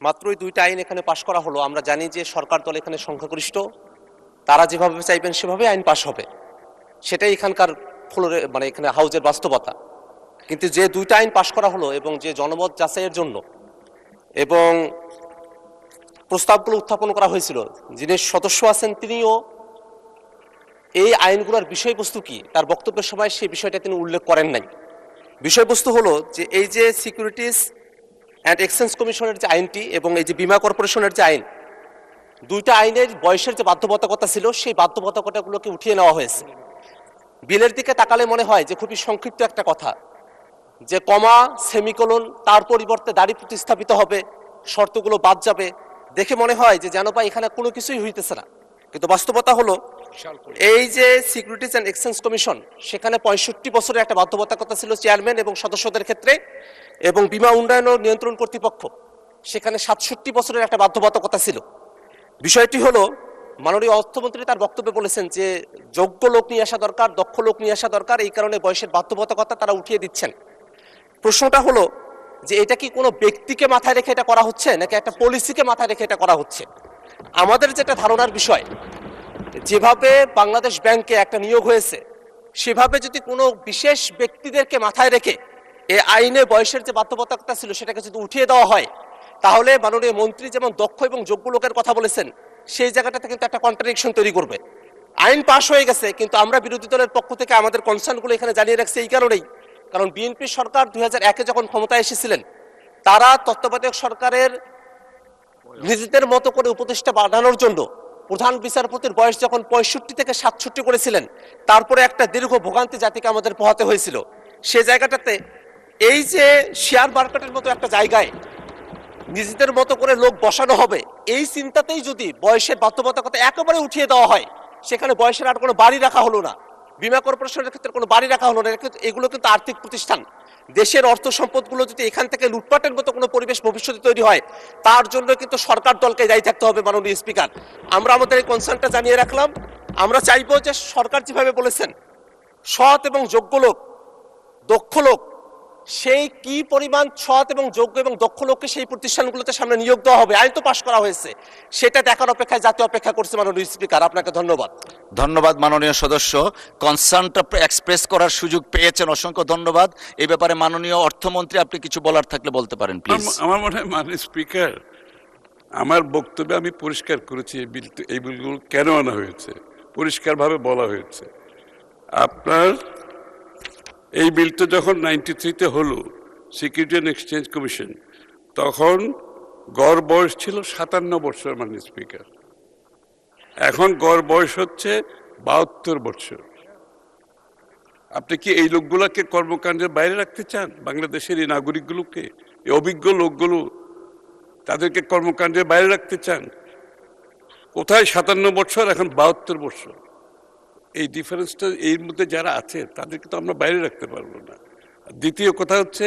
মাত্রই দুইটা আইন এখানে পাশ করা হলো। আমরা জানি যে সরকার দল এখানে সংখ্যাগরিষ্ঠ, তারা যেভাবে চাইবেন সেভাবে আইন পাশ হবে, সেটাই এখানকার ফ্লোরে মানে এখানে হাউজের বাস্তবতা। কিন্তু যে দুইটা আইন পাশ করা হলো এবং যে জনমত যাচাইয়ের জন্য এবং প্রস্তাবগুলো উত্থাপন করা হয়েছিল, যিনি সদস্য আছেন তিনিও এই আইনগুলোর বিষয়বস্তু কি তার বক্তব্যের সময় সেই বিষয়টা তিনি উল্লেখ করেন নাই। বিষয়বস্তু হলো যে এই যে সিকিউরিটিজ অ্যান্ড এক্সচেঞ্জ কমিশনের যে আইনটি এবং এই যে বীমা কর্পোরেশনের যে আইন, দুইটা আইনের বয়সের যে বাধ্যবাধকতা ছিল সেই বাধ্যবাধকতাগুলোকে উঠিয়ে নেওয়া হয়েছে। বিলের দিকে তাকালে মনে হয় যে খুবই সংক্ষিপ্ত একটা কথা, যে কমা সেমিকোলন তার পরিবর্তে দাড়ি প্রতিস্থাপিত হবে, শর্তগুলো বাদ যাবে, দেখে মনে হয় যে যেন বা এখানে কোনো কিছুই হইতেছে না। কিন্তু বাস্তবতা হলো এই যে সিকিউরিটিজ অ্যান্ড এক্সচেঞ্জ কমিশন, সেখানে 65 বছরের একটা বাধ্যবাধকতা ছিল চেয়ারম্যান এবং সদস্যদের ক্ষেত্রে, এবং বীমা উন্নয়ন ও নিয়ন্ত্রণ কর্তৃপক্ষ সেখানে 67 বছরের একটা বাধ্যবাধকতা ছিল। বিষয়টি হলো মাননীয় অর্থমন্ত্রী তার বক্তব্যে বলেছেন যে যোগ্য লোক নিয়ে আসা দরকার, দক্ষ লোক নিয়ে আসা দরকার, এই কারণে বয়সের বাধ্যবাধকতা তারা উঠিয়ে দিচ্ছেন। প্রশ্নটা হলো যে এটা কি কোনো ব্যক্তিকে মাথায় রেখে এটা করা হচ্ছে নাকি একটা পলিসিকে মাথায় রেখে এটা করা হচ্ছে? আমাদের যেটা ধারণার বিষয়, যেভাবে বাংলাদেশ ব্যাংকে একটা নিয়োগ হয়েছে সেভাবে যদি কোনো বিশেষ ব্যক্তিদেরকে মাথায় রেখে এই আইনে বয়সের যে বাধ্যবাধকতা ছিল সেটাকে যদি উঠিয়ে দেওয়া হয়, তাহলে মাননীয় মন্ত্রী যেমন দক্ষ এবং যোগ্য লোকের কথা বলেছেন সেই জায়গাটাতে কিন্তু একটা কন্ট্রাডিকশন তৈরি করবে। আইন পাশ হয়ে গেছে, কিন্তু আমরা বিরোধী দলের পক্ষ থেকে আমাদের কনসার্নগুলো এখানে জানিয়ে রাখছি এই কারণেই, কারণ বিএনপি সরকার 2001-এ যখন ক্ষমতায় এসেছিলেন, তারা তত্ত্বাবধায়ক সরকারের নিজেদের মতো করে উপদেষ্টা বাড়ানোর জন্য প্রধান বিচারপতির বয়স যখন 65 থেকে 67 করেছিলেন, তারপরে একটা দীর্ঘ ভোগান্তি জাতিকে আমাদের পোহাতে হয়েছিল। সে জায়গাটাতে এই যে শেয়ার মার্কেটের মতো একটা জায়গায় নিজেদের মতো করে লোক বসানো হবে, এই চিন্তাতেই যদি বয়সের বাধ্যবাধকতা একেবারে উঠিয়ে দেওয়া হয়, সেখানে বয়সের আর কোনো বাড়ি রাখা হলো না, বীমা কর্পোরেশনের ক্ষেত্রে কোনো বাড়ি রাখা হলো না। এগুলো কিন্তু আর্থিক প্রতিষ্ঠান, দেশের অর্থ সম্পদগুলো যদি এখান থেকে লুটপাটের মতো কোনো পরিবেশ ভবিষ্যতে তৈরি হয়, তার জন্য কিন্তু সরকার দলকে দায়ী থাকতে হবে। মাননীয় স্পিকার, আমরা আমাদের এই কনসার্নটা জানিয়ে রাখলাম। আমরা চাইবো যে সরকার যেভাবে বলেছেন সৎ এবং যোগ্য লোক, দক্ষ লোক, সেই কি পরিমাণ সৎ এবং যোগ্য এবং দক্ষ লোককে সেই প্রতিষ্ঠানগুলোতে সামনে নিয়োগ দেওয়া হবে, আইন তো পাশ করা হয়েছে, সেটা দেখার অপেক্ষায় জাতীয় অপেক্ষা করছে। মাননীয় স্পিকার, আপনাকে ধন্যবাদ। ধন্যবাদ মাননীয় সদস্য, কনসার্নটা এক্সপ্রেস করার সুযোগ পেয়েছেন, অসংখ্য ধন্যবাদ। এই ব্যাপারে মাননীয় অর্থমন্ত্রী আপনি কিছু বলার থাকলে বলতে পারেন প্লিজ। আমার মনে হয় মাননীয় স্পিকার, আমার বক্তব্যে আমি পরিষ্কার করেছি এই বিলগুলো কেন আনা হয়েছে, পরিষ্কারভাবে বলা হয়েছে। আপনার এই বিলটা যখন 93-তে হলো, সিকিউরিটি অ্যান্ড এক্সচেঞ্জ কমিশন, তখন গড় বয়স ছিল 57 বছর মাননীয় স্পিকার। এখন গড় বয়স হচ্ছে 72 বছর। আপনি কি এই লোকগুলোকে কর্মকাণ্ডের বাইরে রাখতে চান? বাংলাদেশের এই নাগরিকগুলোকে, এই অভিজ্ঞ লোকগুলো, তাদেরকে কর্মকাণ্ডের বাইরে রাখতে চান? কোথায় 57 বছর, এখন 72 বছর। এই ডিফারেন্সটা এর মধ্যে যারা আছে তাদেরকে তো আমরা বাইরে রাখতে পারবো না। দ্বিতীয় কথা হচ্ছে,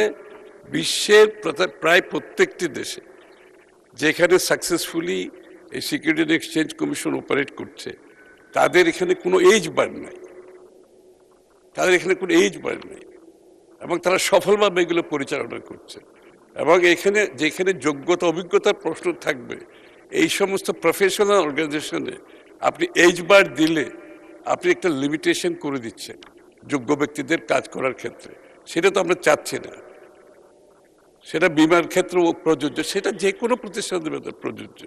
বিশ্বের প্রায় প্রত্যেকটি দেশে যেখানে সাকসেসফুলি এই security and exchange commission operate করছে, তাদের এখানে কোনো এজ বার নাই, তাদের এখানে কোনো এজ বার নেই, এবং তারা সফলভাবে এগুলো পরিচালনা করছে। এবং এখানে যেখানে যোগ্যতা অভিজ্ঞতার প্রশ্ন থাকবে, এই সমস্ত প্রফেশনাল অর্গানাইজেশনে আপনি এজ বার দিলে আপনি একটা লিমিটেশন করে দিচ্ছেন যোগ্য ব্যক্তিদের কাজ করার ক্ষেত্রে। সেটা তো আমরা চাচ্ছি না। সেটা বীমার ক্ষেত্রেও প্রযোজ্য, সেটা যে কোনো প্রতিষ্ঠানের প্রযোজ্য।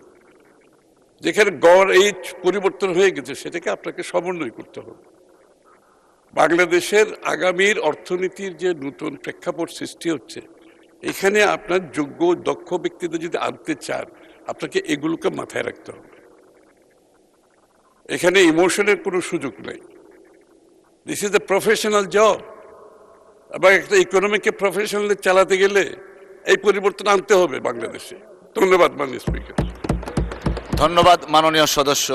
যেখানে গড় এজ পরিবর্তন হয়ে গেছে, সেটাকে আপনাকে সমন্বয় করতে হবে। বাংলাদেশের আগামীর অর্থনীতির যে নতুন প্রেক্ষাপট সৃষ্টি হচ্ছে, এখানে আপনার যোগ্য দক্ষ ব্যক্তিদের যদি আনতে চান, আপনাকে এগুলোকে মাথায় রাখতে হবে। এখানে ইমোশনের কোনো সুযোগ নেই। This is a professional job, এবং একটা ইকোনমিকে প্রফেশনালি চালাতে গেলে এই পরিবর্তন আনতে হবে বাংলাদেশে। ধন্যবাদ মাননীয় স্পিকার। ধন্যবাদ মাননীয় সদস্য।